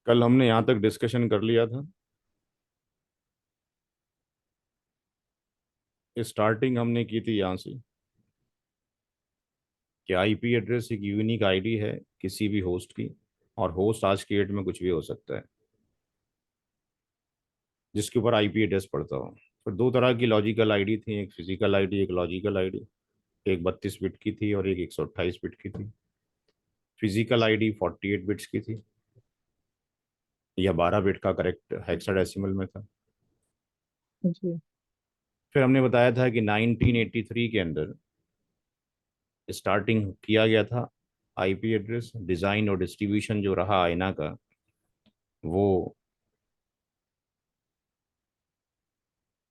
कल हमने यहाँ तक डिस्कशन कर लिया था। स्टार्टिंग हमने की थी यहाँ से कि आईपी एड्रेस एक यूनिक आईडी है किसी भी होस्ट की। और होस्ट आज की डेट में कुछ भी हो सकता है जिसके ऊपर आईपी एड्रेस पड़ता हो। तो दो तरह की लॉजिकल आईडी थी, एक फिजिकल आईडी एक लॉजिकल आईडी। एक 32 बिट की थी और एक 128 बिट की थी। फिजिकल आईडी 48 बिट्स की थी या 12 बिट का करेक्ट हेक्साडेसिमल में था। जी। फिर हमने बताया था कि 1983 के अंदर स्टार्टिंग किया गया था आईपी एड्रेस डिज़ाइन और डिस्ट्रीब्यूशन जो रहा आईना का, वो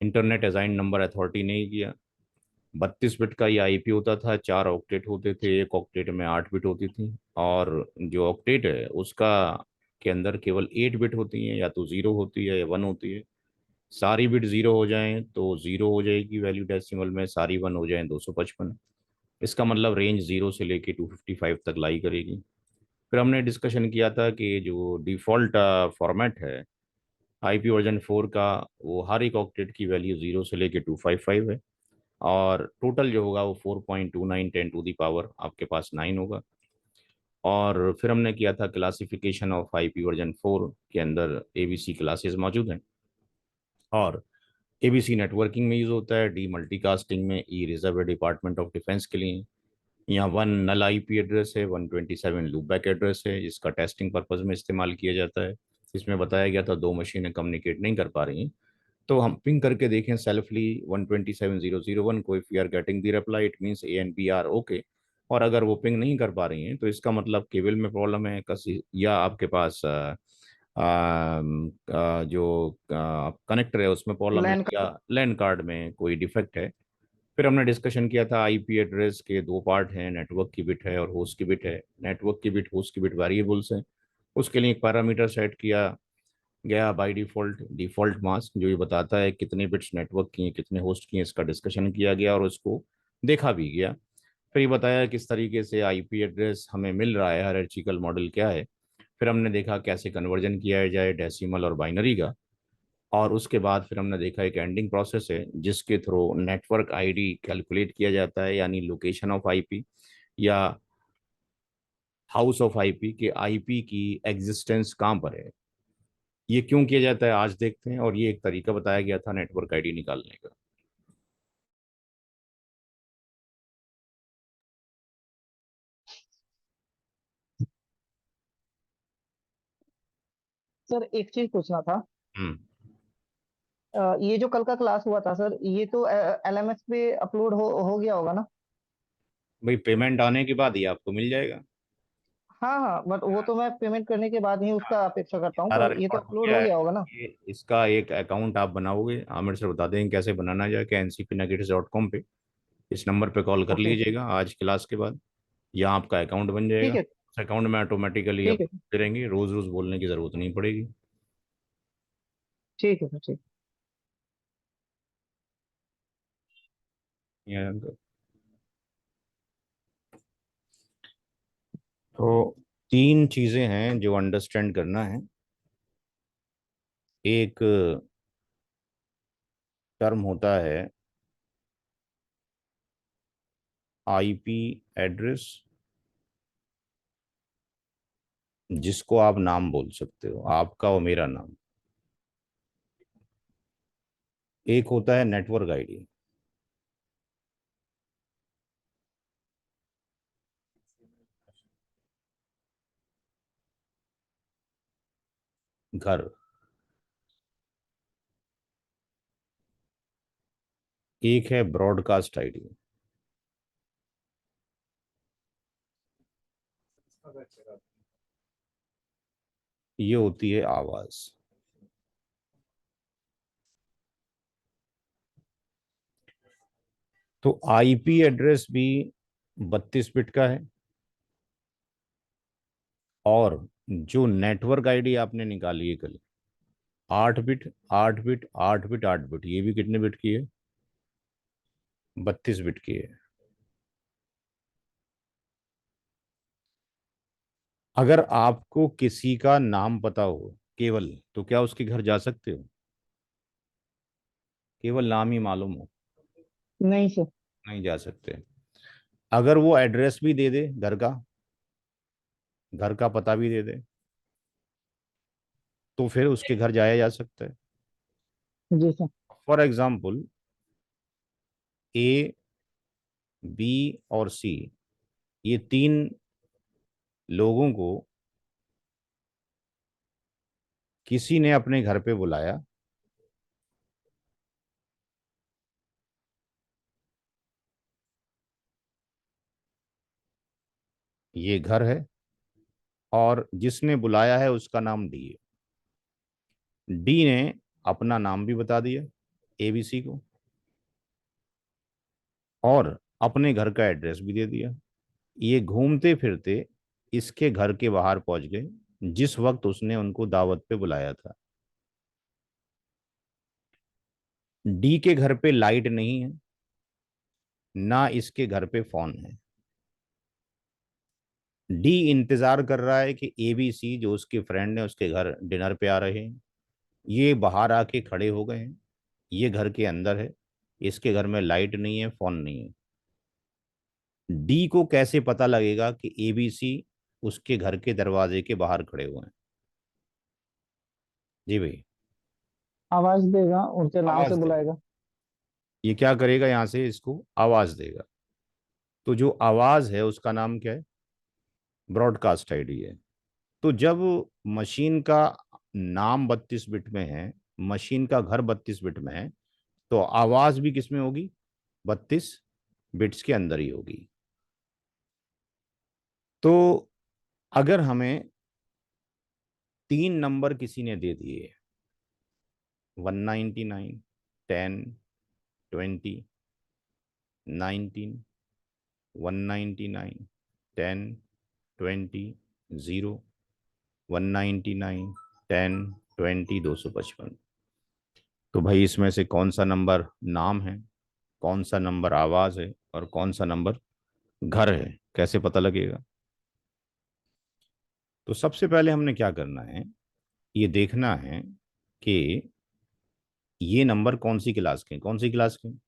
इंटरनेट असाइन नंबर अथॉरिटी ने ही किया। 32 बिट का ये आईपी होता था, 4 ऑक्टेट होते थे, एक ऑक्टेट में 8 बिट होती थी। और जो ऑक्टेट है उसका के अंदर केवल 8 बिट होती हैं, या तो जीरो होती है या वन होती है। सारी बिट जीरो हो जाएं तो जीरो हो जाएगी वैल्यू डेसिमल में, सारी वन हो जाएं 255। इसका मतलब रेंज जीरो से लेके 255 तक लाई करेगी। फिर हमने डिस्कशन किया था कि जो डिफ़ॉल्ट फॉर्मेट है आईपी वर्जन 4 का, वो हर एक ऑक्टेट की वैल्यू जीरो से लेके 255 है। और टोटल जो होगा वो 4.29 10 टू दी पावर आपके पास 9 होगा। और फिर हमने किया था क्लासिफिकेशन ऑफ आईपी वर्जन 4 के अंदर एबीसी क्लासेस मौजूद हैं। और एबीसी नेटवर्किंग में यूज़ होता है, डी मल्टीकास्टिंग में, ई रिजर्व डिपार्टमेंट ऑफ डिफेंस के लिए। यहाँ वन नल आईपी एड्रेस है, 127 लूपबैक एड्रेस है जिसका टेस्टिंग पर्पज में इस्तेमाल किया जाता है। इसमें बताया गया था दो मशीनें कम्युनिकेट नहीं कर पा रही हैं, तो हम पिंग करके देखें सेल्फली 127,001 को। If you are getting the reply it means A and B are okay. और अगर वो पिंग नहीं कर पा रही हैं तो इसका मतलब केबल में प्रॉब्लम है कसी, या आपके पास जो कनेक्टर है उसमें प्रॉब्लम है, लैन या का। लैन कार्ड में कोई डिफेक्ट है। फिर हमने डिस्कशन किया था आईपी एड्रेस के दो पार्ट हैं, नेटवर्क की बिट है और होस्ट की बिट है। नेटवर्क की बिट होस्ट की बिट वेरिएबल्स हैं। उसके लिए एक पैरामीटर सेट किया गया बाय डिफॉल्ट, डिफॉल्ट मास्क, जो ये बताता है कितने बिट्स नेटवर्क की हैं कितने होस्ट की हैं। इसका डिस्कशन किया गया और उसको देखा भी गया। फिर ये बताया किस तरीके से आईपी एड्रेस हमें मिल रहा है, हायरार्चिकल मॉडल क्या है। फिर हमने देखा कैसे कन्वर्जन किया जाए डेसिमल और बाइनरी का। और उसके बाद फिर हमने देखा एक एंडिंग प्रोसेस है जिसके थ्रू नेटवर्क आईडी कैलकुलेट किया जाता है, यानी लोकेशन ऑफ आईपी या हाउस ऑफ आईपी के आईपी की एग्जिस्टेंस कहाँ पर है। ये क्यों किया जाता है आज देखते हैं, और ये एक तरीका बताया गया था नेटवर्क आईडी निकालने का। सर एक चीज पूछना था। हम्म। ये जो कल का क्लास हुआ था सर, ये तो एलएमएस पे अपलोड हो गया होगा ना? भाई पेमेंट आने के बाद ही आपको मिल जाएगा। हाँ हाँ, बट वो तो मैं पेमेंट करने के बाद ही उसका अपेक्षा करता हूँ, सारा पर ये तो रिकॉर्ड हो अपलोड गया हो है। गया होगा ना? ये इसका एक अकाउंट आप बनाओगे, आमिर सर बता देंगे कैसे बनाना जाए, ncpnuggets.com पे इस नंबर पे कॉल कर ओके। लीजिएगा आज क्लास के बाद। यहाँ आपका अकाउंट बन जाएगा। ठीक है। उस अकाउंट में ऑटोमेटिकली ठीक है। अपलोड करेंगे, रोज रोज बोलने की जरूरत नहीं पड़ेगी। ठीक है सर, ठीक। यहाँ तो तीन चीजें हैं जो अंडरस्टैंड करना है। एक टर्म होता है आईपी एड्रेस, जिसको आप नाम बोल सकते हो, आपका और मेरा नाम। एक होता है नेटवर्क आईडी, घर। एक है ब्रॉडकास्ट आईडी, ये होती है आवाज। तो आईपी एड्रेस भी 32 बिट का है। और जो नेटवर्क आईडी आपने निकाली है कल, 8 बिट 8 बिट 8 बिट 8 बिट, ये भी कितने बिट की है? 32 बिट की है। अगर आपको किसी का नाम पता हो केवल, तो क्या उसके घर जा सकते हो? केवल नाम ही मालूम हो? नहीं सर। नहीं जा सकते। अगर वो एड्रेस भी दे दे घर का पता भी दे दे, तो फिर उसके घर जाया जा सकता है। जी sir. For example, A, B और सी, ये तीन लोगों को किसी ने अपने घर पे बुलाया। ये घर है, और जिसने बुलाया है उसका नाम डी है। डी ने अपना नाम भी बता दिया एबीसी को, और अपने घर का एड्रेस भी दे दिया। ये घूमते फिरते इसके घर के बाहर पहुंच गए जिस वक्त उसने उनको दावत पे बुलाया था। डी के घर पे लाइट नहीं है, ना इसके घर पे फोन है। डी इंतजार कर रहा है कि एबीसी जो उसके फ्रेंड है उसके घर डिनर पे आ रहे हैं। ये बाहर आके खड़े हो गए हैं। ये घर के अंदर है, इसके घर में लाइट नहीं है, फोन नहीं है। डी को कैसे पता लगेगा कि एबीसी उसके घर के दरवाजे के बाहर खड़े हुए हैं? जी भाई। आवाज देगा, उनके नाम आवाज से देगा। बुलाएगा। ये क्या करेगा, यहां से इसको आवाज देगा। तो जो आवाज है उसका नाम क्या है? ब्रॉडकास्ट आईडी है। तो जब मशीन का नाम 32 बिट में है, मशीन का घर 32 बिट में है, तो आवाज भी किस में होगी? 32 बिट्स के अंदर ही होगी। तो अगर हमें तीन नंबर किसी ने दे दिए, 199, 10, 20, 19, 199, 10, 20, 0, 199, 10, 20, 255। तो भाई इसमें से कौन सा नंबर नाम है, कौन सा नंबर आवाज है, और कौन सा नंबर घर है, कैसे पता लगेगा? तो सबसे पहले हमने क्या करना है, ये देखना है कि ये नंबर कौन सी क्लास के हैं, कौन सी क्लास के हैं?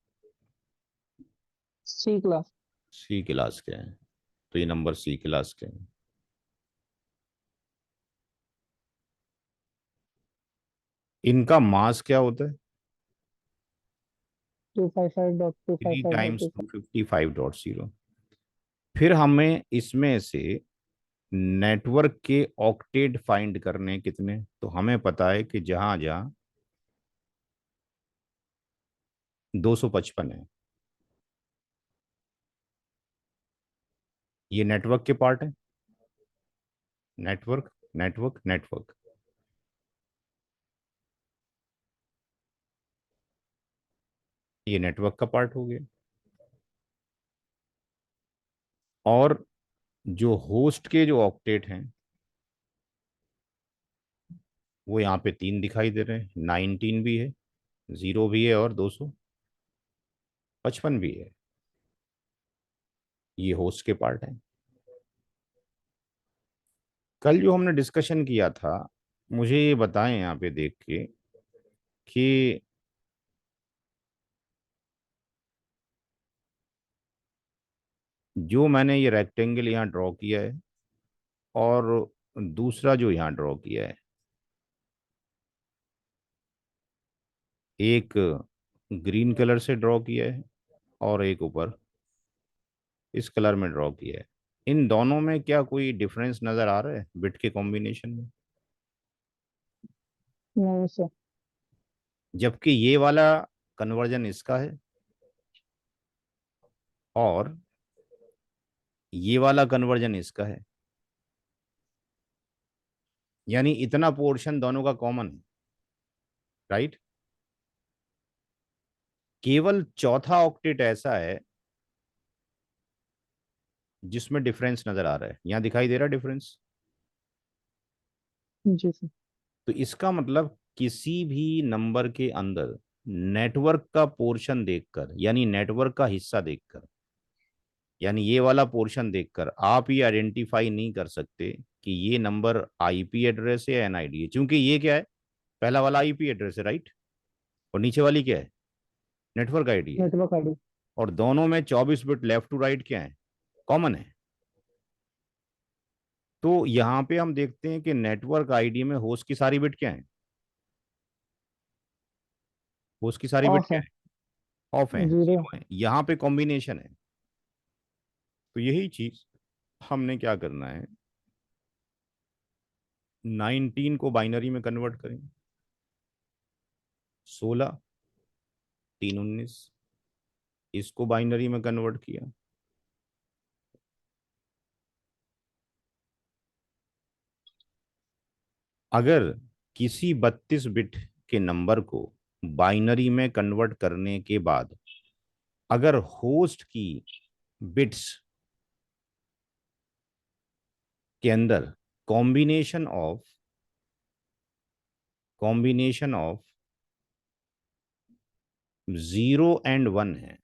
सी क्लास। सी क्लास के हैं। तो ये नंबर सी क्लास के हैं। इनका मास क्या होता है? 3 टाइम्स 255.255.255। 255.0। फिर हमें इसमें से नेटवर्क के ऑक्टेट फाइंड करने कितने, तो हमें पता है कि जहां जहां 255 है, ये नेटवर्क के पार्ट है। नेटवर्क, नेटवर्क, नेटवर्क, ये नेटवर्क का पार्ट हो गया। और जो होस्ट के जो ऑक्टेट हैं, वो यहाँ पे तीन दिखाई दे रहे हैं, 19 भी है, 0 भी है, और 255 भी है। ये होस्ट के पार्ट है। कल जो हमने डिस्कशन किया था, मुझे ये बताएं यहाँ पे देख के कि जो मैंने ये रेक्टेंगल यहाँ ड्रॉ किया है, और दूसरा जो यहाँ ड्रॉ किया है, एक ग्रीन कलर से ड्रॉ किया है और एक ऊपर इस कलर में ड्रॉ किया है, इन दोनों में क्या कोई डिफरेंस नजर आ रहा है बिट के कॉम्बिनेशन में? नहीं सर। जबकि ये वाला कन्वर्जन इसका है, और ये वाला कन्वर्जन इसका है। यानी इतना पोर्शन दोनों का कॉमन है, राइट? केवल चौथा ऑक्टेट ऐसा है जिसमें डिफरेंस नजर आ रहा है, यहां दिखाई दे रहा है डिफरेंस। जी सर। तो इसका मतलब किसी भी नंबर के अंदर नेटवर्क का पोर्शन देखकर, यानी नेटवर्क का हिस्सा देखकर, यानी ये वाला पोर्शन देखकर आप ये आइडेंटिफाई नहीं कर सकते कि ये नंबर आईपी एड्रेस है या एनआईडी है, क्योंकि ये क्या है, पहला वाला आईपी एड्रेस है, राइट, और नीचे वाली क्या है, नेटवर्क आईडी है, नेटवर्क आईडी। और दोनों में 24 बिट लेफ्ट टू राइट क्या है, कॉमन है। तो यहाँ पे हम देखते हैं कि नेटवर्क आईडी में होस्ट की सारी बिट क्या है, होस्ट की सारी बिट ऑफ क्या है। है, ऑफ है, जीरो। जीरो है। यहाँ पे कॉम्बिनेशन है। तो यही चीज हमने क्या करना है, 19 को बाइनरी में कन्वर्ट करें, 16, 3 19, इसको बाइनरी में कन्वर्ट किया। अगर किसी 32 बिट के नंबर को बाइनरी में कन्वर्ट करने के बाद अगर होस्ट की बिट्स के अंदर कॉम्बिनेशन ऑफ 0 और 1 है,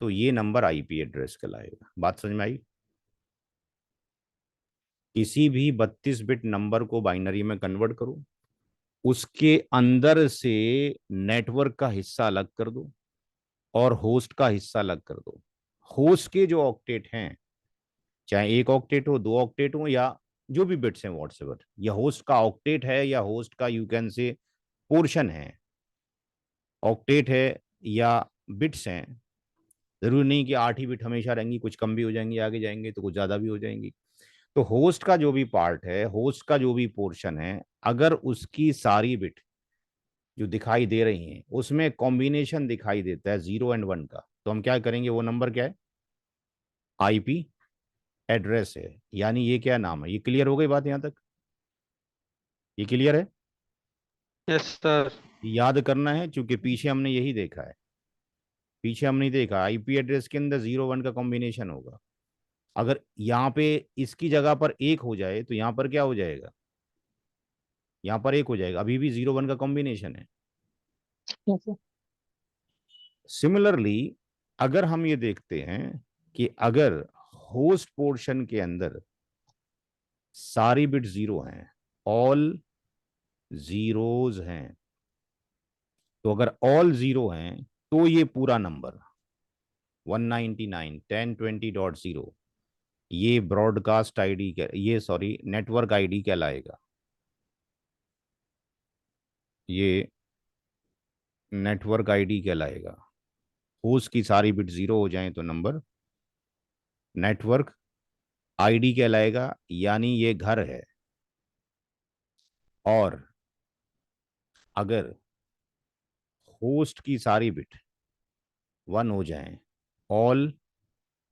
तो ये नंबर आईपी एड्रेस कहलाएगा। बात समझ में आई? किसी भी 32 बिट नंबर को बाइनरी में कन्वर्ट करो, उसके अंदर से नेटवर्क का हिस्सा अलग कर दो और होस्ट का हिस्सा अलग कर दो। होस्ट के जो ऑक्टेट हैं, चाहे एक ऑक्टेट हो, दो ऑक्टेट हो, या जो भी बिट्स हैं व्हाट्सएवर, या होस्ट का ऑक्टेट है या होस्ट का यू कैन से पोर्शन है, ऑक्टेट है या बिट्स हैं, जरूरी नहीं कि 8 ही बिट हमेशा रहेंगी, कुछ कम भी हो जाएंगी, आगे जाएंगे तो कुछ ज्यादा भी हो जाएंगी। तो होस्ट का जो भी पार्ट है, होस्ट का जो भी पोर्शन है, अगर उसकी सारी बिट जो दिखाई दे रही हैं उसमें कॉम्बिनेशन दिखाई देता है 0 और 1 का, तो हम क्या करेंगे, वो नंबर क्या है, आईपी एड्रेस है। यानी ये क्या नाम है, ये क्लियर हो गई बात यहां तक? ये क्लियर है? Yes sir. याद करना है, क्योंकि पीछे हमने यही देखा है, पीछे हमने देखा आईपी एड्रेस के अंदर 0 1 का कॉम्बिनेशन होगा। अगर यहाँ पे इसकी जगह पर एक हो जाए तो यहाँ पर क्या हो जाएगा, यहाँ पर एक हो जाएगा, अभी भी 0 1 का कॉम्बिनेशन है। कैसे? सिमिलरली अगर हम ये देखते हैं कि अगर होस्ट पोर्शन के अंदर सारी बिट जीरो हैं, ऑल जीरोज हैं, तो अगर ऑल जीरो हैं तो ये पूरा नंबर 199.1020.0 ये ब्रॉडकास्ट आईडी, ये सॉरी नेटवर्क आईडी कहलाएगा। ये नेटवर्क आईडी कहलाएगा। होस्ट की सारी बिट जीरो हो जाएं तो नंबर नेटवर्क आईडी कहलाएगा, यानी ये घर है। और अगर होस्ट की सारी बिट 1 हो जाएं, ऑल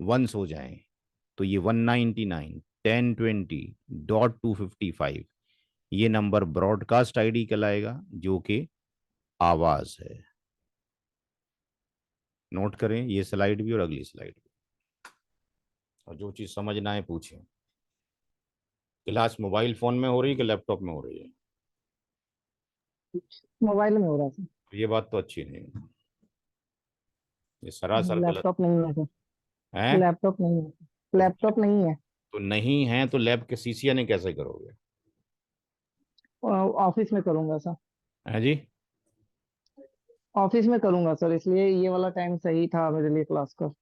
वंस हो जाएं, तो ये 199.1020.255 ये नंबर ब्रॉडकास्ट आईडी कहलाएगा, जो कि आवाज है। नोट करें ये स्लाइड भी और अगली स्लाइड भी, और जो चीज समझ ना आए पूछें। क्लास मोबाइल फोन में हो रही है कि लैपटॉप में हो रही है? मोबाइल में हो रहा तो ये बात तो अच्छी नहीं है, ये सरासर है। गलत लैपटॉप नहीं है सर। है। लैपटॉप नहीं है। तो लैपटॉप नहीं है। तो नहीं है तो लैब के सीसीए ने कैसे करोगे? ऑफिस में करूंगा सर। है जी? ऑफिस में करूंगा सर, इसलिए ये वाला टाइम सही था मेरे लिए क्लास का।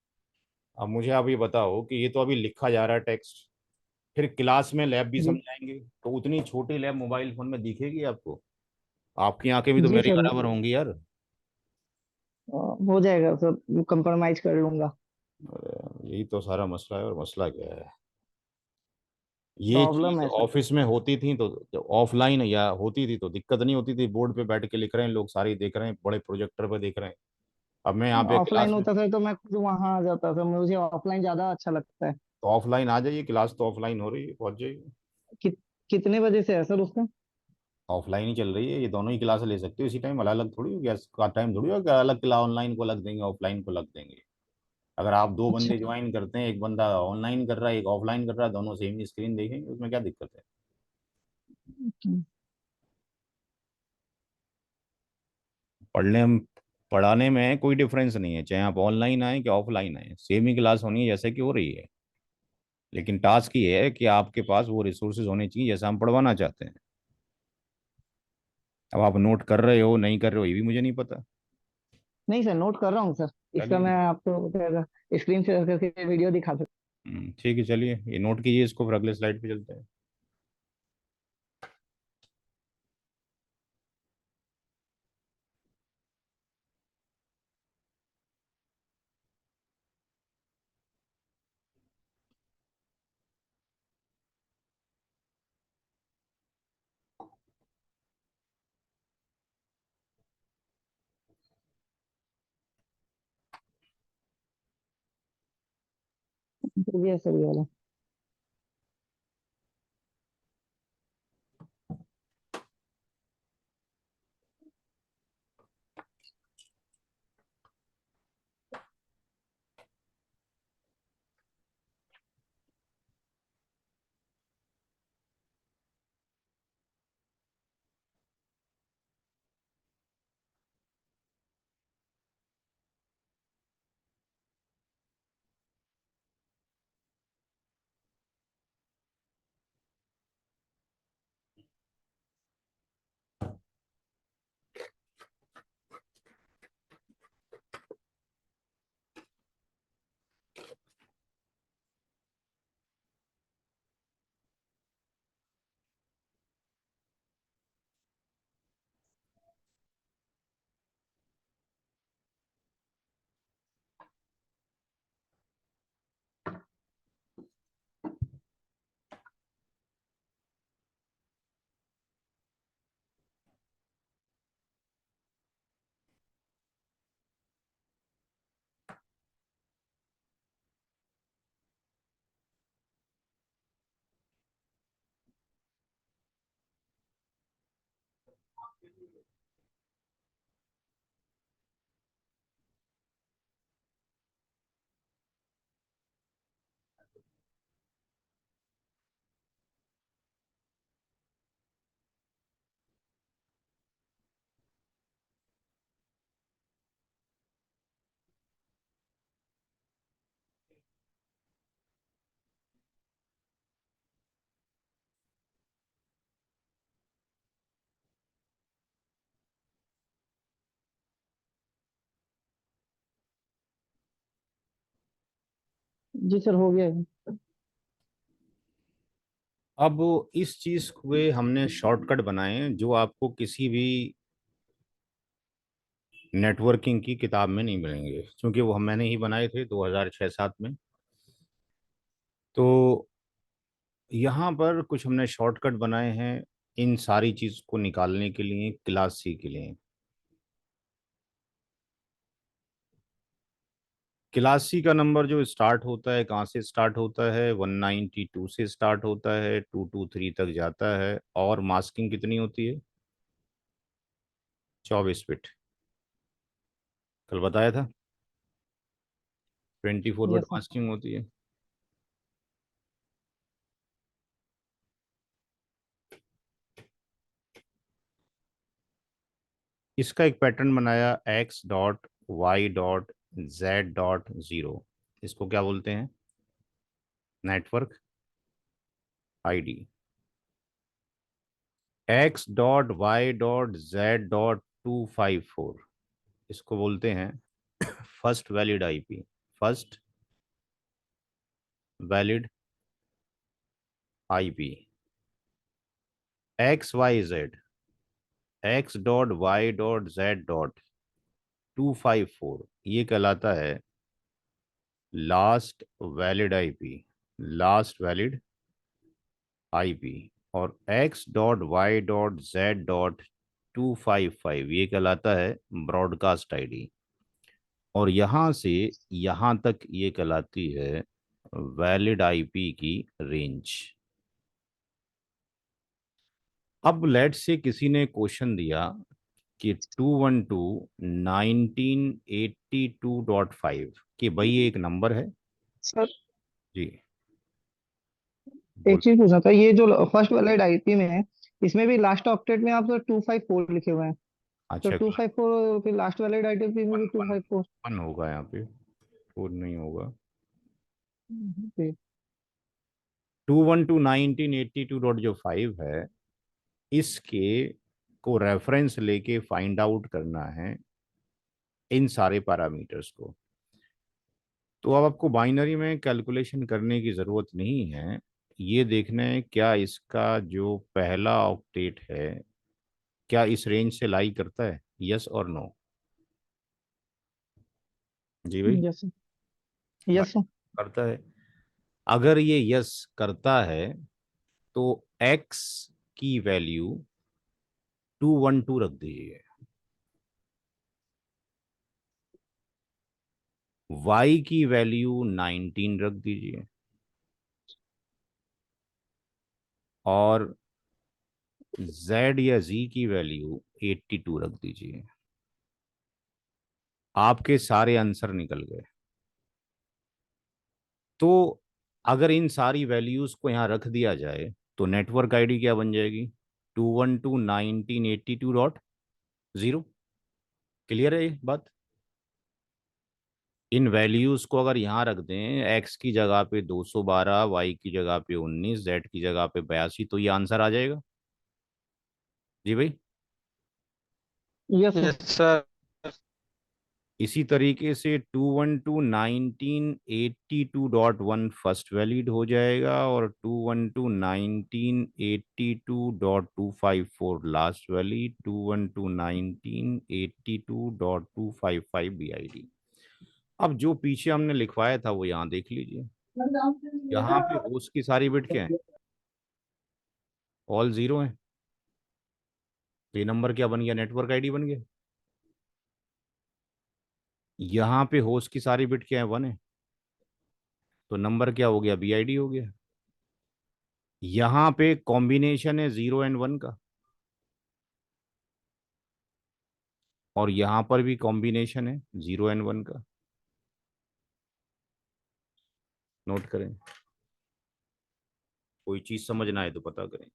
अब मुझे आप ये बताओ कि ये तो अभी लिखा जा रहा है टेक्स्ट, फिर क्लास में लैब भी जी। समझाएंगे तो उतनी छोटी लैब मोबाइल फोन में दिखेगी आपको? आपकी आंखें भी तो जी मेरे सर। बराबर होंगी यार। हो जाएगा सर, कंप्रोमाइज कर लूंगा। अरे, यही तो सारा मसला है। और मसला क्या है, ये प्रॉब्लम चीज है सर। ऑफिस में होती थी तो ऑफलाइन या होती थी तो दिक्कत नहीं होती थी, बोर्ड पे बैठ के लिख रहे हैं लोग, सारे देख रहे हैं, बड़े प्रोजेक्टर पे देख रहे हैं। अब मैं यहाँ पे ऑफलाइन क्लास में, होता सर तो मैं खुद वहां आ जाता सर, मुझे ऑफलाइन ज्यादा अच्छा लगता है। तो ऑफलाइन आ जाइए, क्लास तो ऑफलाइन हो रही है, पहुंच जाइए। कि, कितने बजे से है सर उसका? ऑफलाइन ही चल रही है, ये दोनों ही क्लास ले सकते हो इसी टाइम, अलग अलग थोड़ी हो गया का टाइम, थोड़ी हो गया अलग क्लास, ऑनलाइन को अलग देंगे, ऑफलाइन को अलग देंगे। अगर आप दो अच्छा। बंदे ज्वाइन करते हैं, एक बंदा ऑनलाइन कर रहा है एक ऑफलाइन कर रहा है, दोनों सेम ही स्क्रीन देखेंगे, उसमें क्या दिक्कत है? पढ़ लें हम पढ़ाने में कोई डिफरेंस नहीं है, चाहे आप ऑनलाइन आए कि ऑफलाइन आए, सेम ही क्लास होनी है जैसे कि हो रही है। लेकिन टास्क ये है कि आपके पास वो रिसोर्सेज होने चाहिए जैसा हम पढ़वाना चाहते हैं। अब आप नोट कर रहे हो नहीं कर रहे हो ये भी मुझे नहीं पता। नहीं सर, नोट कर रहा हूँ सर। इसका चलिए। मैं आपको स्क्रीन शेयर करके वीडियो दिखा सकता ठीक है, चलिए ये नोट कीजिए इसको, फिर अगले स्लाइड पे चलते हैं। हूँ। ये है सर, ये वाला। जी सर, हो गया है। अब इस चीज को हमने शॉर्टकट बनाए हैं जो आपको किसी भी नेटवर्किंग की किताब में नहीं मिलेंगे, क्योंकि वो हम मैंने ही बनाए थे 2006-7 में। तो यहाँ पर कुछ हमने शॉर्टकट बनाए हैं इन सारी चीज को निकालने के लिए, क्लास सी के लिए। क्लास सी का नंबर जो स्टार्ट होता है, कहाँ से स्टार्ट होता है, 192 से स्टार्ट होता है, 223 तक जाता है। और मास्किंग कितनी होती है? 24 बिट। कल बताया था 24 बिट यस सर। मास्किंग होती है। इसका एक पैटर्न बनाया, x.y.z.0। इसको क्या बोलते हैं? Network ID. x.y.z.254, इसको बोलते हैं first valid IP. First valid IP. XYZ, x.y.z.254, ये कहलाता है last valid IP. Last valid IP. और x.y.z.255 ये कहलाता है ब्रॉडकास्ट आईडी। और यहाँ से यहाँ तक ये कहलाती है वैलिड आईपी की रेंज। अब लेट से किसी ने क्वेश्चन दिया कि 212.1982.5, कि भाई ये एक नंबर है। सर, जी एक बोल। चीज पूछना था, ये जो फर्स्ट वाले आईपी में है, इसमें भी लास्ट ऑक्टेट में आप सर 254 लिखे हुए हैं। तो अच्छा, 254 फिर लास्ट वैलिड आईडी भी वन भी two one five four one होगा यहाँ पे, फोर नहीं होगा। 212.1982.5 है, इसके को रेफरेंस लेके फाइंड आउट करना है इन सारे पैरामीटर्स को। तो अब आपको बाइनरी में कैलकुलेशन करने की ज़रूरत नहीं है, ये देखना है क्या इसका जो पहला ऑक्टेट है क्या इस रेंज से लाई करता है, यस और नो। जी भाई। यस यस करता है। अगर ये यस करता है तो एक्स की वैल्यू 212 रख दीजिए, वाई की वैल्यू 19 रख दीजिए, और जेड या जी की वैल्यू 82 रख दीजिए। आपके सारे आंसर निकल गए। तो अगर इन सारी वैल्यूज को यहाँ रख दिया जाए तो नेटवर्क आईडी क्या बन जाएगी, 212.1982.0। क्लियर है ये बात। इन वैल्यूज को अगर यहाँ रख दें, एक्स की जगह पे 212, वाई की जगह पे 19, जेड की जगह पे 82, तो ये आंसर आ जाएगा। जी भाई। Yes yes sir. इसी तरीके से 212.1982.1 फर्स्ट वैलिड हो जाएगा, और 212.1982.254 लास्ट वैलिड, 212.1982.255 बीआईडी। अब जो पीछे हमने लिखवाया था वो यहाँ देख लीजिए। यहाँ पे होस्ट की सारी बिट क्या है, ऑल जीरो है। तो ये नंबर क्या बन गया, नेटवर्क आईडी बन गया। यहाँ पे होस्ट की सारी बिट क्या है, वन है, तो नंबर क्या हो गया, बीआईडी हो गया। यहाँ पे कॉम्बिनेशन है 0 एंड 1 का, और यहाँ पर भी कॉम्बिनेशन है 0 एंड 1 का। नोट करें, कोई चीज समझना है तो पता करें।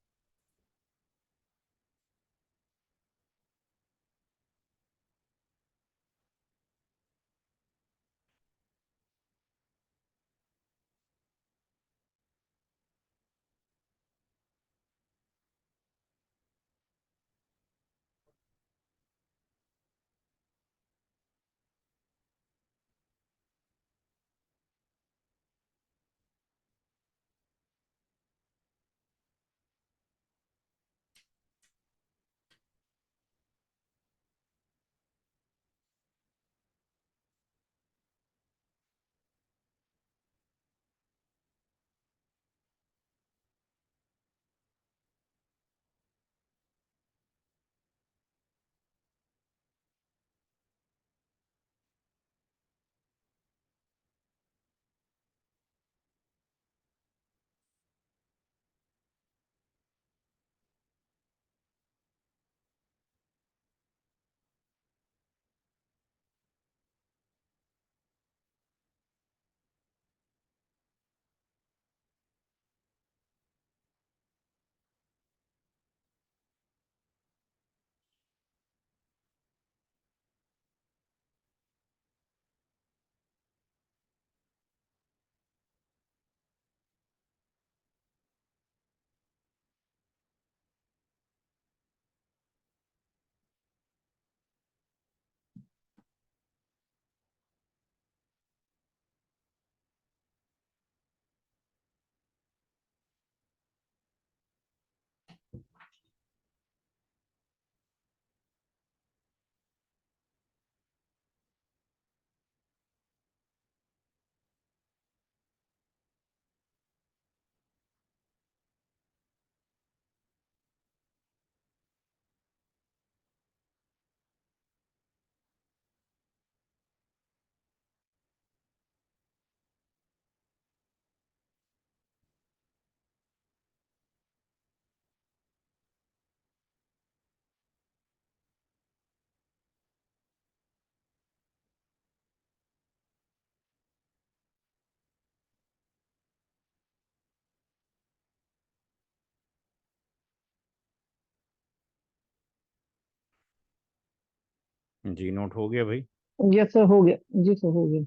जी नोट हो गया भाई। यस सर, हो गया जी सर, हो गया।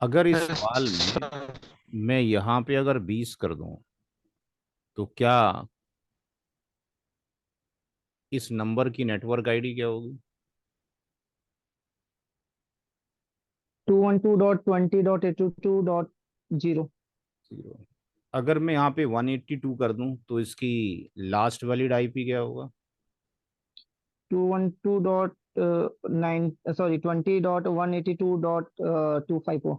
अगर इस यस सवाल में सर। मैं यहाँ पे अगर 20 कर दूं तो क्या इस नंबर की नेटवर्क आईडी क्या होगी? 212.20.82.0। 0। अगर मैं यहाँ पे 182 कर दूं तो इसकी लास्ट वैलिड आईपी क्या होगा? 212.9, सॉरी 20.182.254।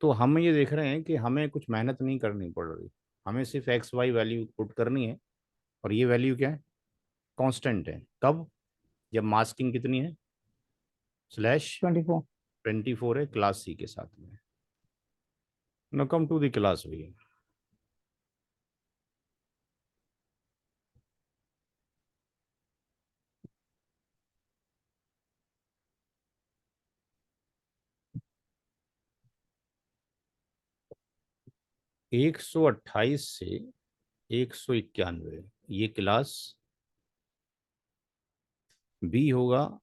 तो हम ये देख रहे हैं कि हमें कुछ मेहनत नहीं करनी पड़ रही। हमें सिर्फ एक्स वाई वैल्यू पुट करनी है। और ये वैल्यू क्या है? कांस्टेंट है। कब? जब मास्किंग कितनी है? स्लैश 24। 24 है क्लास सी के साथ में। No come to the class भैया। एक सौ अट्ठाईस से 191, ये क्लास बी होगा।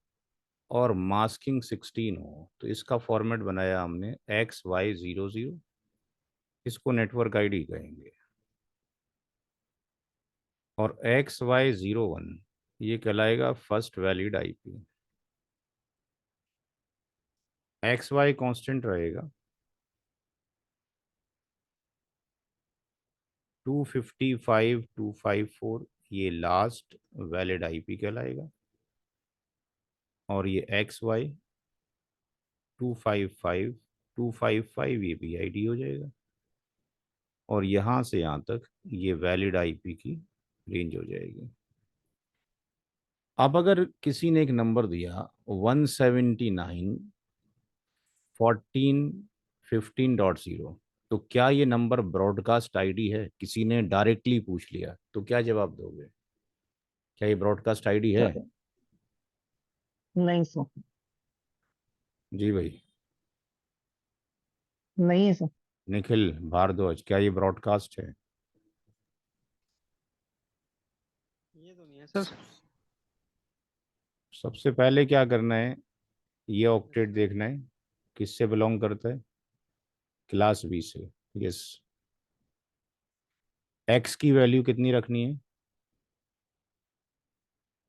और मास्किंग 16 हो तो इसका फॉर्मेट बनाया हमने XY00। इसको नेटवर्क आईडी कहेंगे। और XY01 ये कहलाएगा first valid IP. XY constant रहेगा। 255254 ये लास्ट वैलिड आईपी कहलाएगा। और ये XY 255255 ये भी आईडी हो जाएगा। और यहाँ से यहाँ तक ये वैलिड आईपी की रेंज हो जाएगी। अब अगर किसी ने एक नंबर दिया 179.14.15.0, तो क्या ये नंबर ब्रॉडकास्ट आईडी है? किसी ने डायरेक्टली पूछ लिया तो क्या जवाब दोगे? क्या ये ब्रॉडकास्ट आईडी है? सर नहीं सर, जी भाई। नहीं है सर। निखिल भारद्वाज, क्या ये ब्रॉडकास्ट है? ये तो नहीं है सर। सबसे पहले क्या करना है? ये यस ऑक्टेट सर। देखना है। किससे बिलोंग करता है? क्लास बी से। यस। एक्स की वैल्यू कितनी रखनी है?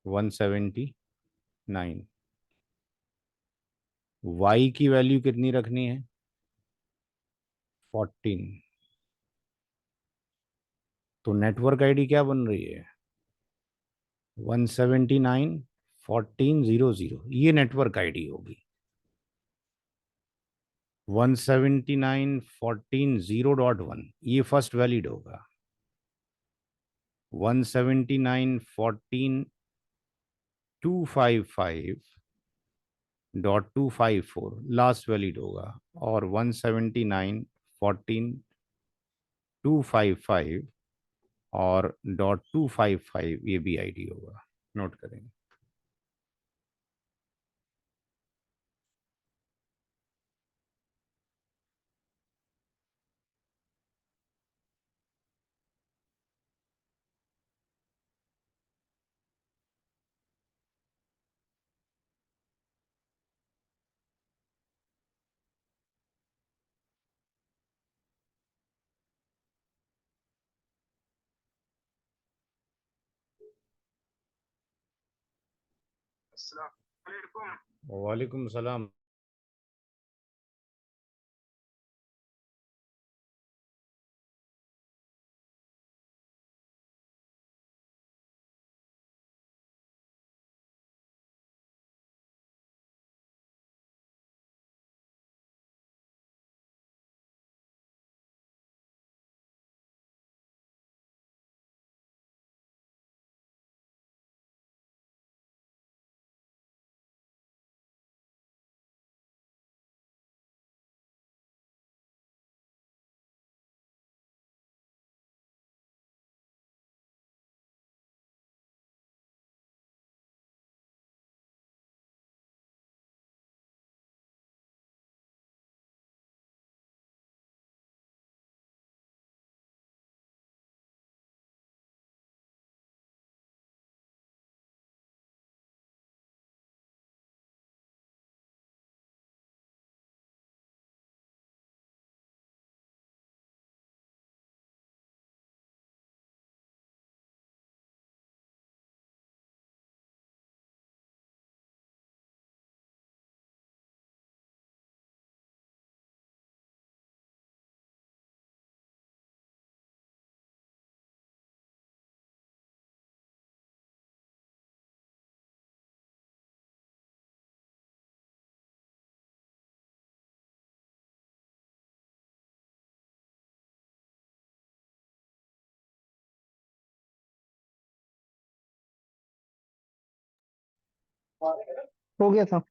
179। वाई की वैल्यू कितनी रखनी है? 14। तो नेटवर्क आईडी क्या बन रही है? 179.14.00 ये नेटवर्क आईडी होगी। 179.14.0.1 ये फर्स्ट वैलिड होगा। 179.14.255.254 लास्ट वैलिड होगा। और 179.14.255 और .255 ये भी आईडी होगा। नोट करेंगे। वालेकुम सलाम। हो गया था।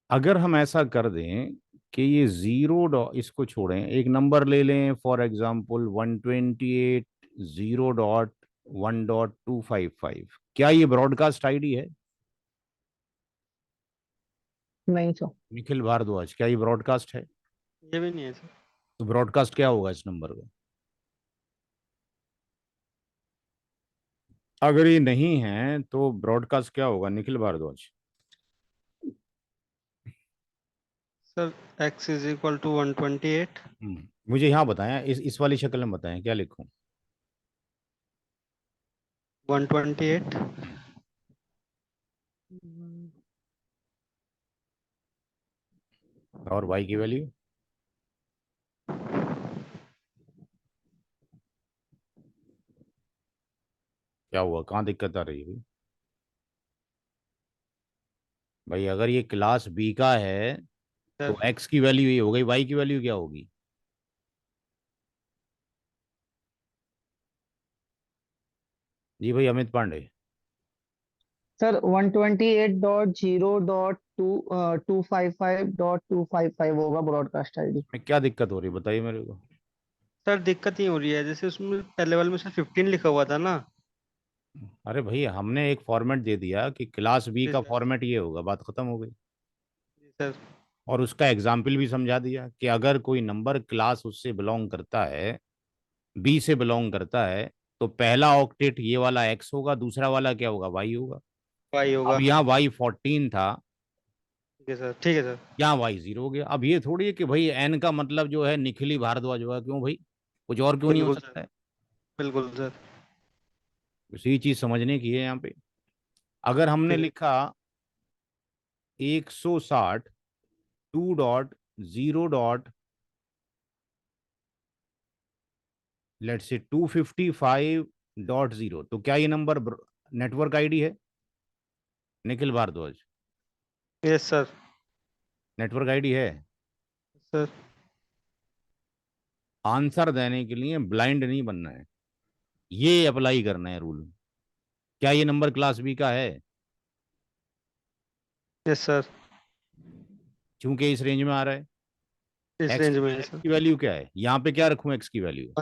अगर हम ऐसा कर दें कि ये जीरो डॉट, इसको छोड़ें, एक नंबर ले लें, फॉर एग्जांपल 128.0.1.255, क्या ये ब्रॉडकास्ट आईडी है? नहीं सर। निखिल भारद्वाज, क्या ये ब्रॉडकास्ट है? ये भी नहीं है सर। तो ब्रॉडकास्ट क्या होगा इस नंबर का? अगर ये नहीं है तो ब्रॉडकास्ट क्या होगा Nikhil Bhardwaj? Sir x is equal to 128। मुझे यहाँ बताएं, इस वाली शक्ल में बताएं, क्या लिखूं? 128। हम्म, और वाई की वैल्यू? क्या हुआ, कहाँ दिक्कत आ रही है भाई? भाई अगर ये क्लास बी का है तो सर एक्स की वैल्यू ये हो गई, वाई की वैल्यू क्या होगी? जी भाई अमित पांडे। सर 128.0.255.255 होगा ब्रॉडकास्ट आईडी। में क्या दिक्कत हो रही है बताइए मेरे को। सर दिक्कत ये हो रही है, जैसे उसमें पहले वाले में सर 15 लिखा हुआ था ना। अरे भाई हमने एक फॉर्मेट दे दिया कि क्लास बी जी का सर। फॉर्मेट ये होगा, बात खत्म हो गई। जी सर। और उसका एग्जाम्पल भी समझा दिया कि अगर कोई नंबर क्लास उससे बिलोंग करता है, बी से बिलोंग करता है, तो पहला ऑक्टेट ये वाला एक्स होगा, दूसरा वाला क्या होगा, वाई होगा। y अब होगा। यहाँ वाई 14 था, ठीक है सर, ठीक है सर। यहाँ वाई 0 हो गया। अब ये थोड़ी है कि भाई एन का मतलब जो है निखिली भारद्वाज होगा, क्यों भाई, कुछ और क्यों नहीं हो बिल्कुल सर। सकता है? बिल्कुल सर। इसी चीज समझने की है यहाँ पे। अगर हमने ठीक है। लिखा 160 2.0 लेट्स से 255.0, तो क्या ये नंबर नेटवर्क आईडी है Nikhil Bhardwaj? Yes sir. Network ID है? सर आंसर देने के लिए ब्लाइंड नहीं बनना है, ये अप्लाई करना है रूल। क्या ये नंबर क्लास बी का है? Yes sir. क्योंकि इस रेंज में आ रहा है। इस एक्स रेंज में है एक्स सर। की वैल्यू क्या है, यहाँ पे क्या रखूं एक्स की वैल्यू?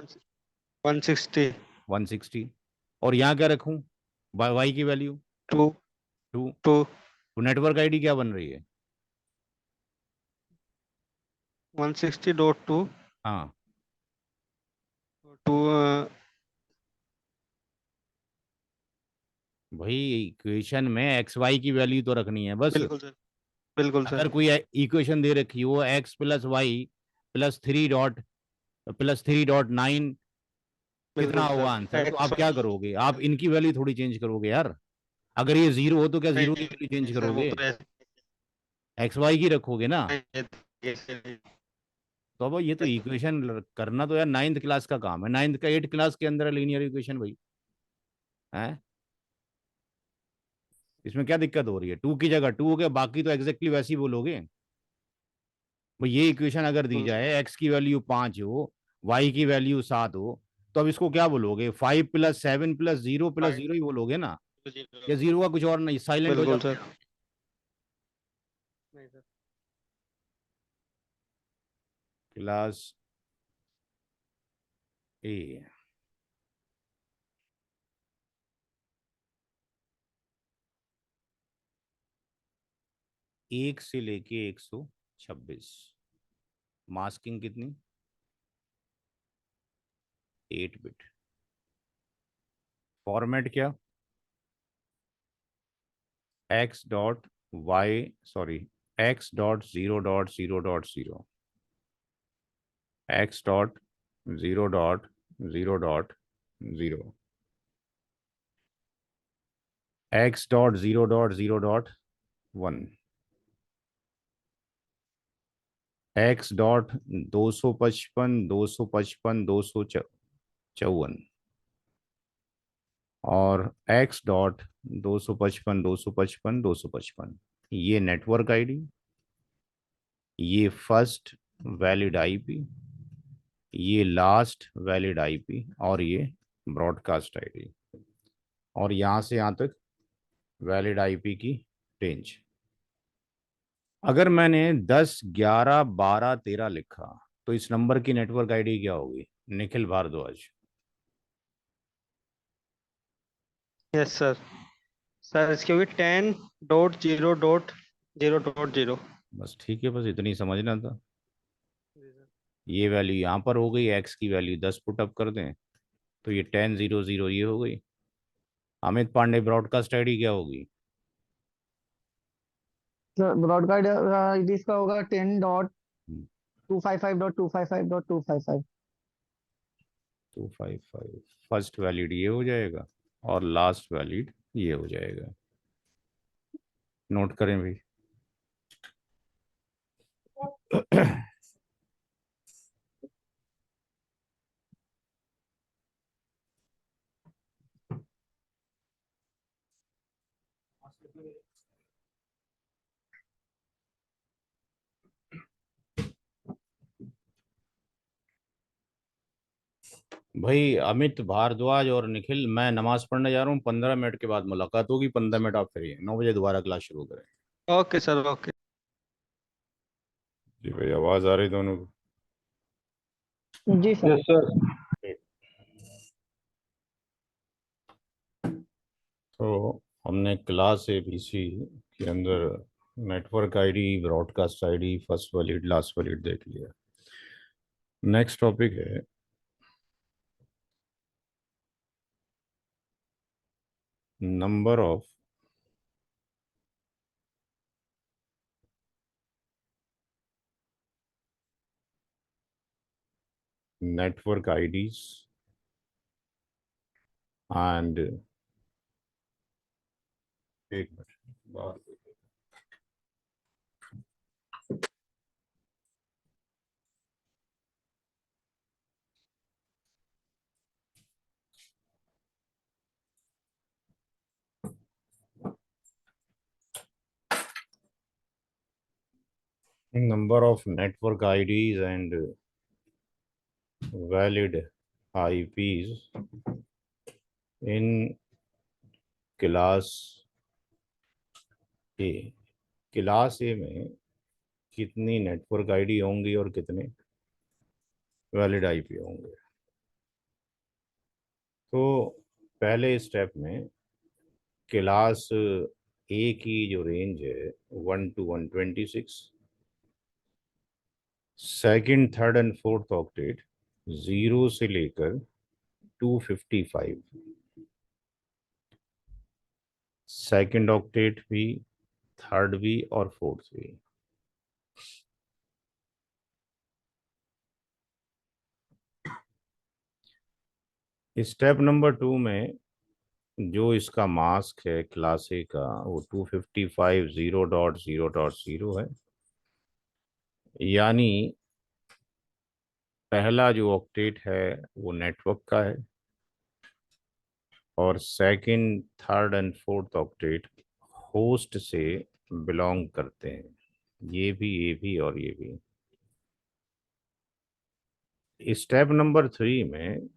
160। 160। और यहाँ क्या रखूं, वाई की वैल्यू? 2। 2। 2। तो नेटवर्क आईडी क्या बन रही है? 160.2। हाँ। 2। भाई इक्वेशन में एक्स वाई की वैल्यू तो रखनी है बस। बिल्कुल सर। बिल्कुल अगर सर। कोई इक्वेशन दे रखी हो एक्स प्लस वाई +3.9 कितना बिल्कुल होगा सर। आंसर, तो एक्स आप क्या करोगे, आप इनकी वैल्यू थोड़ी चेंज करोगे यार। अगर ये 0 हो तो क्या जीरो की वैल्यू चेंज नहीं सर, वो करोगे? तो ऐसे एक्स वाई की रखोगे ना। ऐसे- तो अब ये तो इक्वेशन करना तो यार नाइन्थ क्लास का काम है, नाइन्थ का 8 क्लास के अंदर है लीनियर इक्वेशन भाई, है। इसमें क्या दिक्कत हो रही है, 2 की जगह 2 हो गया, बाकी तो एग्जैक्टली वैसे ही बोलोगे। भाई ये इक्वेशन अगर दी जाए, एक्स की वैल्यू 5 हो, वाई की वैल्यू 7 हो, तो अब इसको क्या बोलोगे, 5+7+0+0 ही बोलोगे ना? या जीरो का कुछ और नहीं, साइलेंट हो बिल्कुल जाओगे सर। आप? नहीं सर। क्लास ए, 1 से लेके 126, मास्किंग कितनी, 8 बिट। फॉर्मेट क्या, X dot Y, sorry, x.0.0.0, x.0.0.0, x.0.0.1, x.255 254 और x.255 255 255, ये नेटवर्क आईडी। ये फर्स्ट वैलिड आईपी, ये लास्ट वैलिड आईपी, और ये ब्रॉडकास्ट आईडी, और यहाँ से यहाँ तक वैलिड आईपी की रेंज। अगर मैंने 10, 11, 12, 13 लिखा तो इस नंबर की नेटवर्क आईडी क्या होगी Nikhil Bhardwaj? Yes sir. Sir इसकी होगी 10.0.0.0.0। बस ठीक है, बस इतनी समझना था। ये वैल्यू यहाँ पर हो गई, एक्स की वैल्यू 10 पुट अप कर दें तो ये 10.0.0 ये हो गई। अमित पांडे ब्रॉडकास्ट आईडी क्या होगी? ब्रॉडकास्ट आईडी इसका होगा 10.255.255.255। 255। फर्स्ट वैलिड ये हो जाएगा और लास्ट वैलिड ये हो जाएगा। नोट करें भाई। भाई अमित भारद्वाज और निखिल, मैं नमाज पढ़ने जा रहा हूँ, 15 मिनट के बाद मुलाकात होगी। 15 मिनट आप फ्री हैं, 9 बजे दोबारा क्लास शुरू करें। Okay sir, okay. जी भाई, आवाज आ रही दोनों को? जी सर। Yes sir. तो हमने क्लास एबीसी के अंदर network ID, broadcast ID, first valid, last valid देख लिया। नेक्स्ट टॉपिक है number of network IDs and एक मिनट बाहर number of network IDs and valid IPs in class A. Class ए में कितनी नेटवर्क आईडी होंगी और कितने वैलिड आईपी होंगे? तो पहले स्टेप में क्लास ए की जो रेंज है 1 to 126, second, third and fourth octet 0 से लेकर 255, सेकंड ऑक्टेट भी, थर्ड भी और फोर्थ भी। स्टेप नंबर 2 में जो इसका मास्क है क्लास ए का वो 255 0.0.0 है, यानी पहला जो ऑक्टेट है वो नेटवर्क का है और second, third and fourth octet host से बिलोंग करते हैं, ये भी और ये भी। स्टेप नंबर 3 में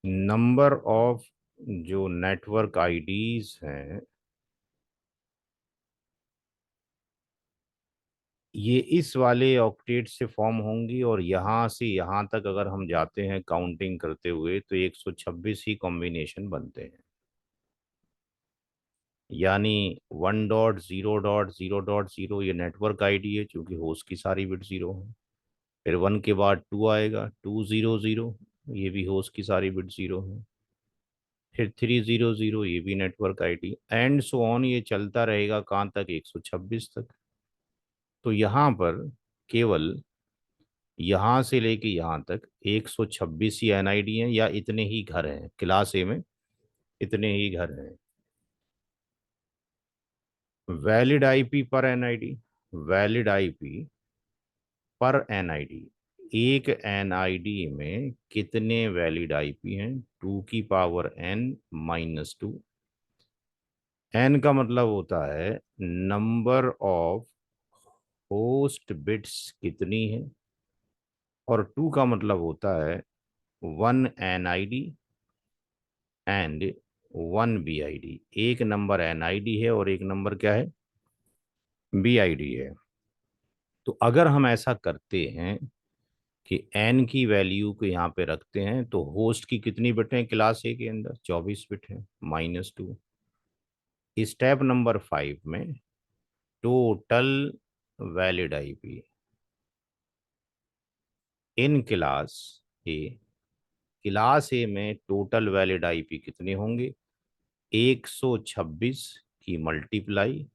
नंबर ऑफ जो नेटवर्क आईडीज हैं ये इस वाले ऑक्टेट से फॉर्म होंगी और यहाँ से यहाँ तक अगर हम जाते हैं काउंटिंग करते हुए तो 126 ही कॉम्बिनेशन बनते हैं, यानी 1.0.0.0 ये नेटवर्क आईडी है क्योंकि होस्ट की सारी बिट 0 है। फिर 1 के बाद 2 आएगा, 200, ये भी होस्ट की सारी बिट 0 है। फिर 300, ये भी network ID, and so on, ये चलता रहेगा कहाँ तक? 126 तक। तो यहाँ पर केवल यहाँ से लेके यहाँ तक 126 ही एनआईडी हैं या इतने ही घर हैं क्लास ए में, इतने ही घर हैं। वैलिड आईपी पर एनआईडी, वैलिड आईपी पर एनआईडी, एक एनआईडी में कितने वैलिड आईपी हैं? 2n-2। एन का मतलब होता है नंबर ऑफ होस्ट बिट्स कितनी है, और 2 का मतलब होता है 1 NID एंड 1 BID। एक नंबर NID है और एक नंबर क्या है, BID है। तो अगर हम ऐसा करते हैं कि n की वैल्यू को यहाँ पे रखते हैं, तो होस्ट की कितनी बिट है क्लास A के अंदर, 24 बिट है, -2। स्टेप नंबर 5 में टोटल वैलिड IP इन ए क्लास ए में टोटल वैलिड IP कितने होंगे, 126 की मल्टीप्लाई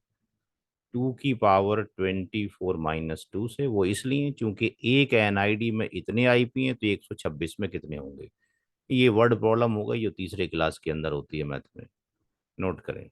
2 की पावर 24 - 2 से। वो इसलिए क्योंकि एक NID में इतने IP हैं, तो 126 में कितने होंगे। ये वर्ड प्रॉब्लम हो गई जो तीसरे क्लास के अंदर होती है मैथ में, नोट करें।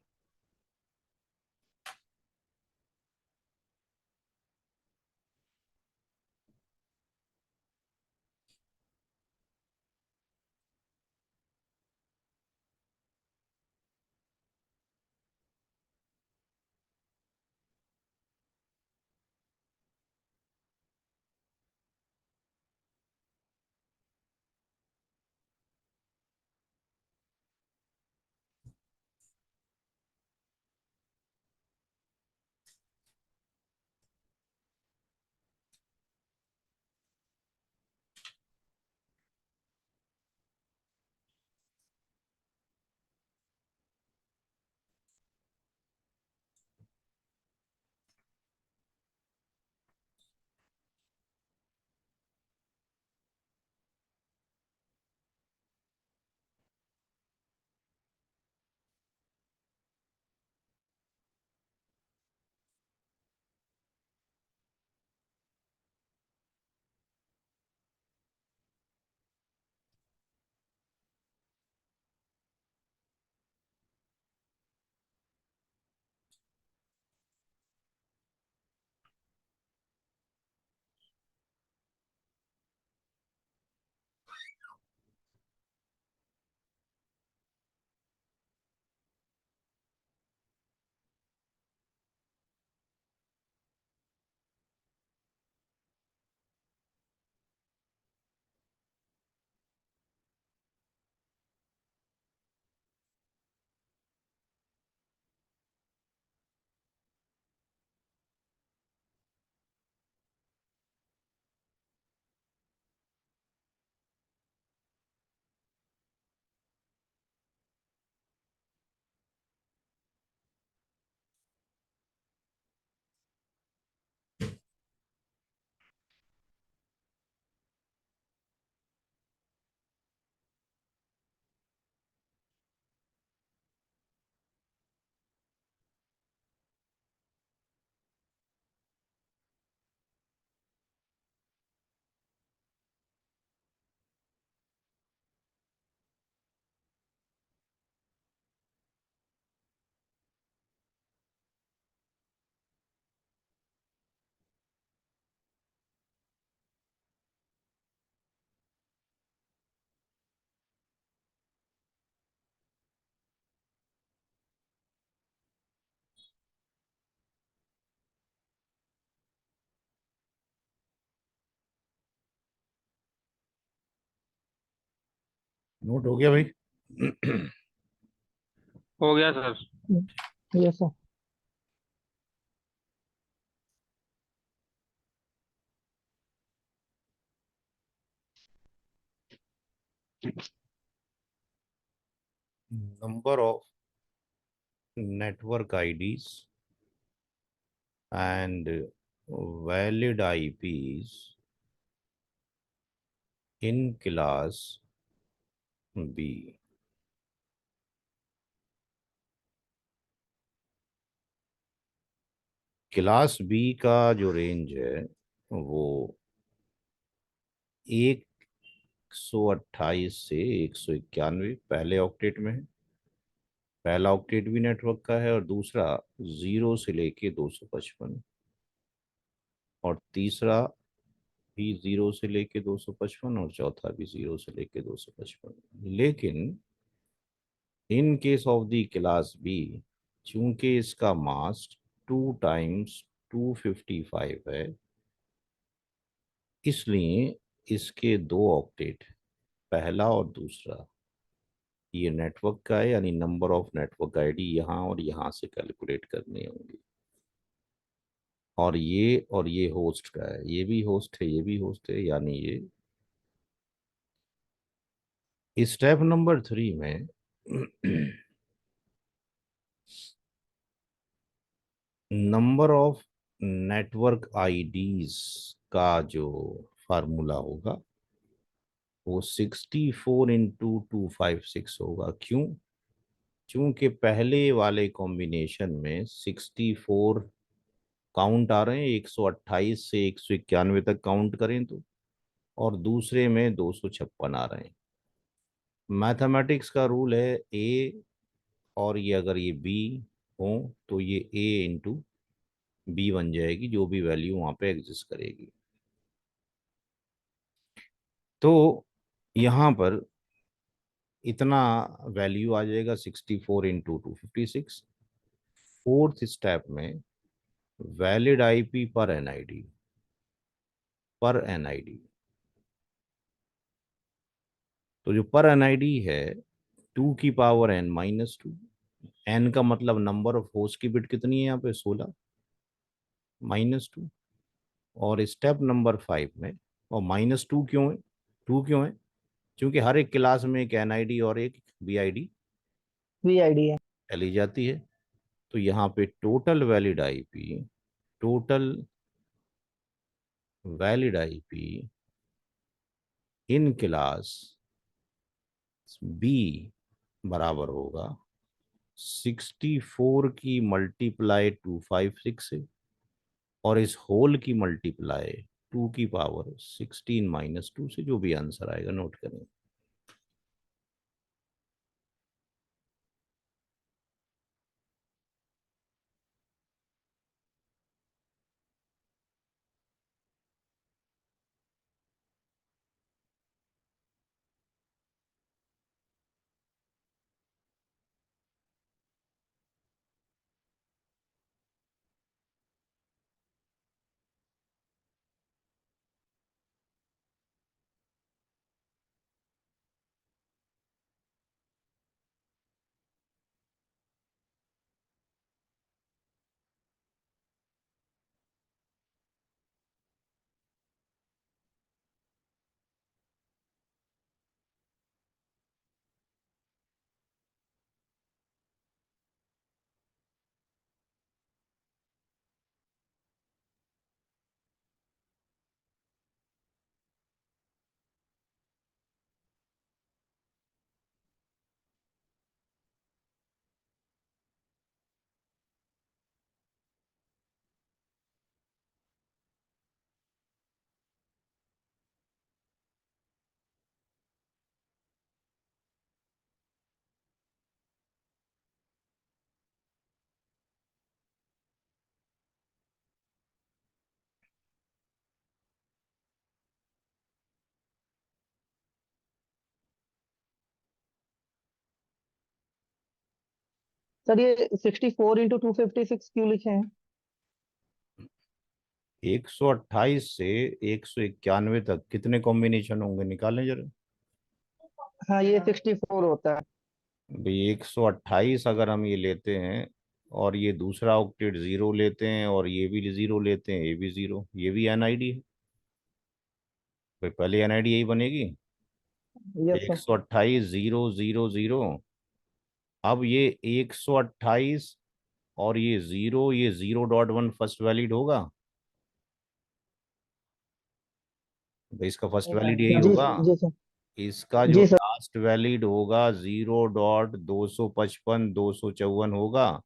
नोट हो गया भाई? हो गया sir. Yes sir. Number of network IDs and valid IPs in class B। Class B का जो रेंज है वो 128 से 191 पहले ऑक्टेट में है। पहला ऑक्टेट भी नेटवर्क का है, और दूसरा 0 से लेके 255, और तीसरा भी 0 से लेके 255, और चौथा भी 0 से लेके 255। लेकिन in case of the class B, चूंकि इसका मास 2 टाइम्स 255 है, इसलिए इसके दो ऑक्टेट, पहला और दूसरा, ये नेटवर्क का है, यानी नंबर ऑफ नेटवर्क आईडी यहाँ और यहाँ से कैलकुलेट करनी होंगी। और ये होस्ट का है, ये भी होस्ट है, ये भी होस्ट है, यानी ये स्टेप नंबर 3 में नंबर ऑफ नेटवर्क आईडीज का जो फार्मूला होगा वो 64 × 256 होगा। क्यों? क्योंकि पहले वाले कॉम्बिनेशन में 64 काउंट आ रहे हैं, 128 से 191 तक काउंट करें तो, और दूसरे में 256 आ रहे हैं। मैथमेटिक्स का रूल है ए, और ये अगर ये बी हो तो ये ए इंटू बी बन जाएगी, जो भी वैल्यू वहां पे एग्जिस्ट करेगी। तो यहाँ पर इतना वैल्यू आ जाएगा 64 × 256। फोर्थ स्टेप में वैलिड आईपी पर एनआईडी, पर एनआईडी, तो जो पर एनआईडी है 2⁻n−2, एन का मतलब नंबर ऑफ होस्ट की बिट कितनी है यहाँ पे, 16 -2। और स्टेप नंबर 5 में, और -2 क्यों है, 2 क्यों है, क्योंकि हर एक क्लास में एक एनआईडी और एक बीआईडी वीआईडी है। ली जाती है। तो यहाँ पे total valid IP, total valid IP in class B बराबर होगा 64 की मल्टीप्लाई 256 से, और इस होल की मल्टीप्लाई 2⁻16 - 2 से, जो भी आंसर आएगा नोट करें। सर ये 64 × 256 क्यों लिखे हैं? 128 से 191 तक कितने कॉम्बिनेशन होंगे, निकालें जरा। हाँ ये 64 होता है। भाई 128 अगर हम ये लेते हैं, और ये दूसरा ऑक्टेट 0 लेते हैं, और ये भी 0 लेते हैं, ये भी 0, ये भी एनआईडी है। भाई पहले एनआईडी यही बनेगी, यस सर। 128 0 0 0। अब ये 128 और ये 0, ये 0.1 फर्स्ट वैलिड होगा। भाई इसका फर्स्ट वैलिड यही जी होगा। जी सर। इसका जो जी सर। लास्ट वैलिड होगा 0.255 254 होगा।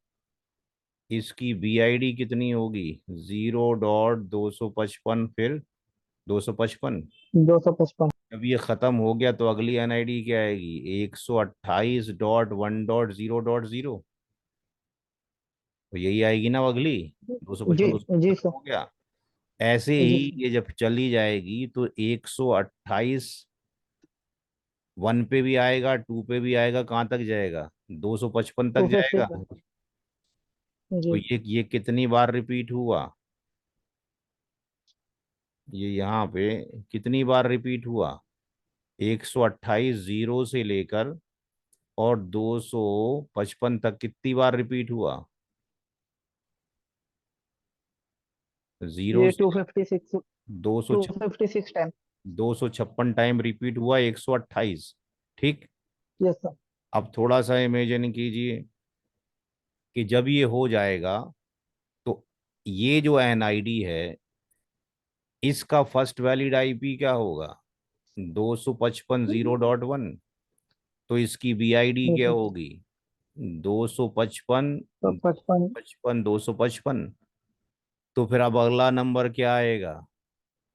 इसकी बीआईडी कितनी होगी, 0.255 फिर 255। 255। जब ये खत्म हो गया तो अगली एनआईडी क्या आएगी, 128.1.0.0। तो यही आएगी ना अगली, दो सौ जी पचपन जी खत्म सर। हो गया। ऐसे जी ही सर। ये जब चली जाएगी तो 128 1 पे भी आएगा, 2 पे भी आएगा, कहाँ तक जाएगा, 255 तक 250 जाएगा। पे। तो जी। ये कितनी बार रिपीट हुआ, ये यहाँ पे कितनी बार रिपीट हुआ? 128 जीरो से लेकर और 255 तक कितनी बार रिपीट हुआ? जीरो ये से 256, दो सौ 256 टाइम। 256 टाइम रिपीट हुआ 128। ठीक। Yes sir. अब थोड़ा सा इमेजिन कीजिए कि जब ये हो जाएगा तो ये जो एनआईडी है इसका फर्स्ट वैलिड आईपी क्या होगा? 255.0.1। तो इसकी बीआईडी यस क्या सर। होगी? 255, तो 55। 55, 255। तो फिर अब अगला नंबर क्या आएगा?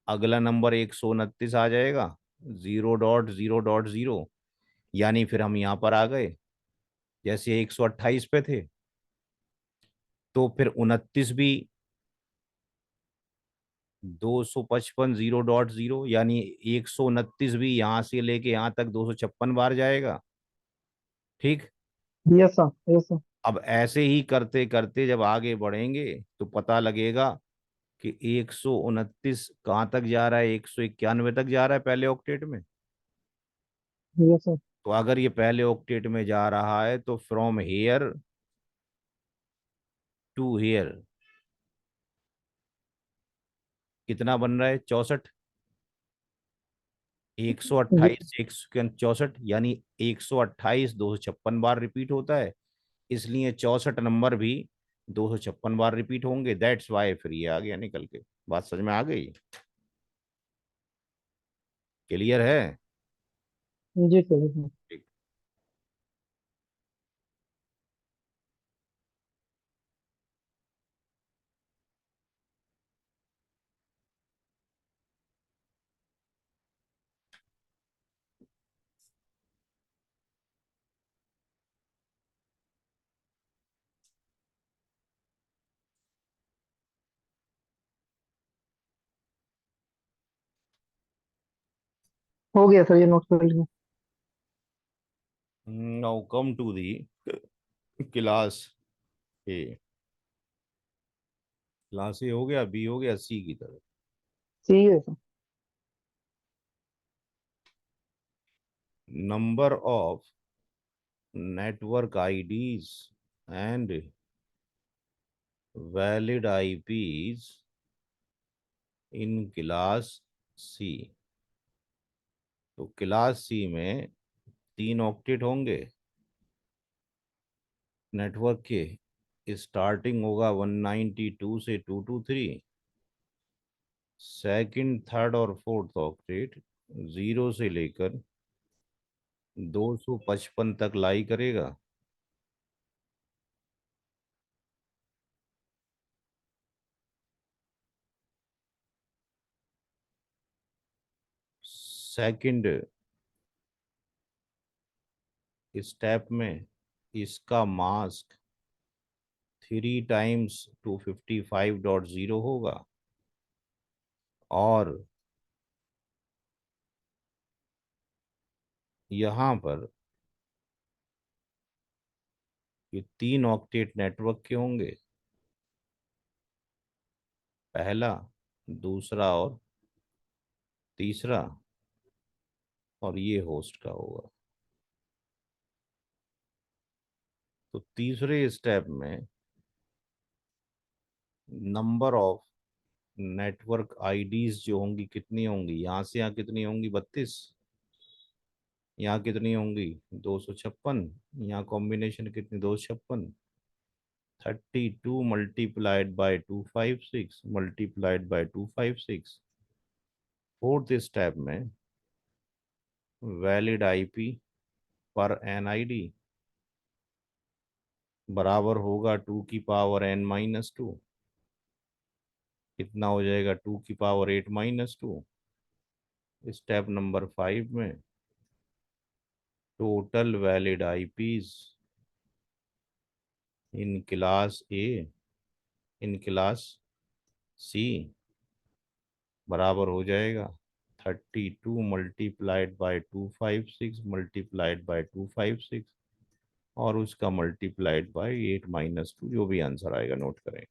अगला नंबर 129 आ जाएगा, 0.0.0। यानी फिर हम यहाँ पर आ गए, जैसे 128 पे थे तो फिर 29 भी 255.0.0, यानी 129 भी यहाँ से लेके यहाँ तक 256 बार जाएगा। ठीक। Yes sir. Yes sir. अब ऐसे ही करते करते जब आगे बढ़ेंगे तो पता लगेगा कि 129 कहाँ तक जा रहा है, 191 तक जा रहा है पहले ऑक्टेट में। Yes sir. तो अगर ये पहले ऑक्टेट में जा रहा है तो फ्रॉम हेयर टू हेयर कितना बन रहा है? 64। 128, 164, यानी 128 256 बार रिपीट होता है। इसलिए 64 नंबर भी 256 बार रिपीट होंगे। दैट्स वाई फिर ये आ गया निकल के। बात समझ में आ गई? क्लियर है? जी सर। जी सर। ठीक। हो गया सर, ये नोट कर लिया। Now come to the class A. Class A हो गया, बी हो गया, सी की तरफ। सही है sir. Number of network IDs and valid IPs in class C. तो क्लास सी में 3 ऑक्टेट होंगे नेटवर्क के। स्टार्टिंग होगा 192 से 223। सेकंड, थर्ड और फोर्थ ऑक्टेट 0 से लेकर 255 तक लाई करेगा। सेकंड स्टेप में इसका मास्क 3 टाइम्स 255.0 होगा। और यहाँ पर ये 3 ऑक्टेट नेटवर्क के होंगे, पहला, दूसरा और तीसरा। और ये होस्ट का होगा। तो तीसरे स्टेप में नंबर ऑफ नेटवर्क आईडीज जो होंगी कितनी होंगी? यहाँ से यहाँ कितनी होंगी? 32। यहाँ कितनी होंगी? 256। यहाँ कॉम्बिनेशन कितनी? 256। 32 multiplied by 256 multiplied by 256। Fourth step में वैलिड आईपी पर एनआईडी बराबर होगा 2 की पावर n-2। कितना हो जाएगा? 2 की पावर 8-2। स्टेप नंबर 5 में total valid IPs in class A in class C बराबर हो जाएगा 32 मल्टीप्लाइड बाय 256 मल्टीप्लाइड बाय 256 और उसका मल्टीप्लाइड बाय 8-2। जो भी आंसर आएगा नोट करें।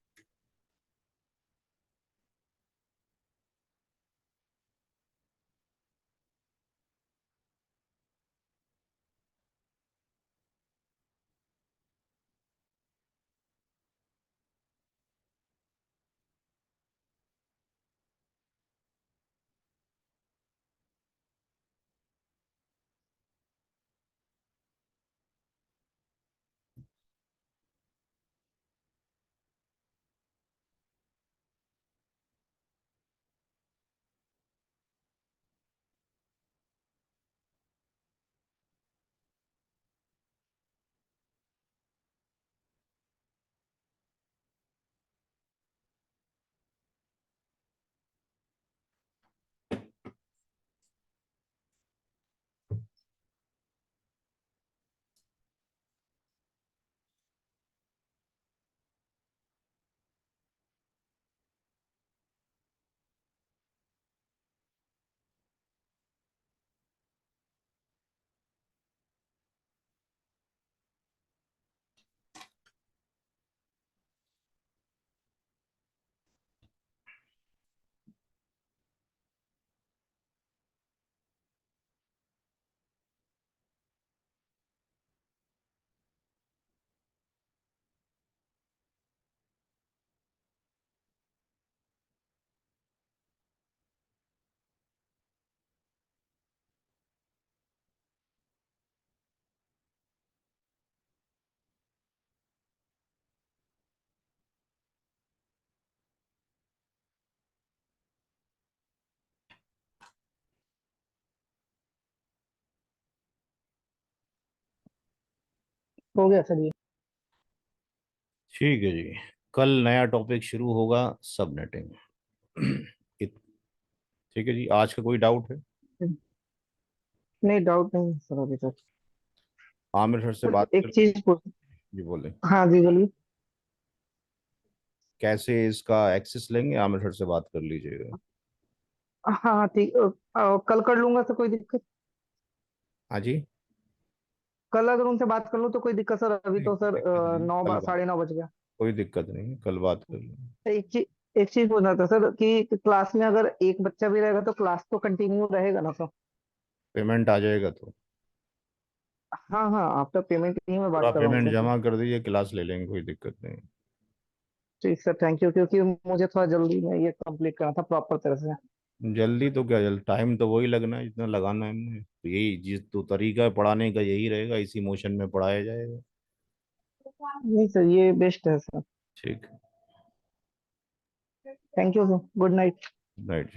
हो गया सर ये। ठीक है जी। कल नया टॉपिक शुरू होगा, सबनेटिंग। ठीक है जी, आज का कोई डाउट है? नहीं, डाउट नहीं है सर अभी तक। आमिर सर से सर बात कर एक चीज पूछ। जी, बोले। हाँ जी बोलिए। कैसे इसका एक्सेस लेंगे, आमिर सर से बात कर लीजिएगा। हाँ हाँ ठीक, कल कर लूंगा सर, कोई दिक्कत। हाँ जी। कल अगर उनसे बात कर लूँ तो कोई दिक्कत सर? अभी नहीं, तो कोई सर दिक्कत नहीं, कल बात। 9 साढ़े 9 बज गया। कोई दिक्कत नहीं, कल बात कर लेंगे। एक चीज पूछना था सर कि क्लास में अगर एक बच्चा भी रहेगा तो क्लास तो कंटिन्यू रहेगा ना सर? पेमेंट आ जाएगा तो हाँ हाँ, आफ्टर पेमेंट ही मैं पूरा बात कर रहा हूँ पेमेंट सर। जमा कर दीजिए, क्लास ले लेंगे, कोई दिक्कत नहीं। ठीक सर, थैंक यू, क्योंकि मुझे थोड़ा जल्दी में ये कंप्लीट करना था प्रॉपर तरह से। जल्दी तो क्या, जल्दी टाइम तो वही लगना है जितना लगाना है हमने, तो यही जिस तो तरीका है पढ़ाने का यही रहेगा, इसी मोशन में पढ़ाया जाएगा। नहीं सर, ये बेस्ट है सर। ठीक। Thank you sir, good night. Right.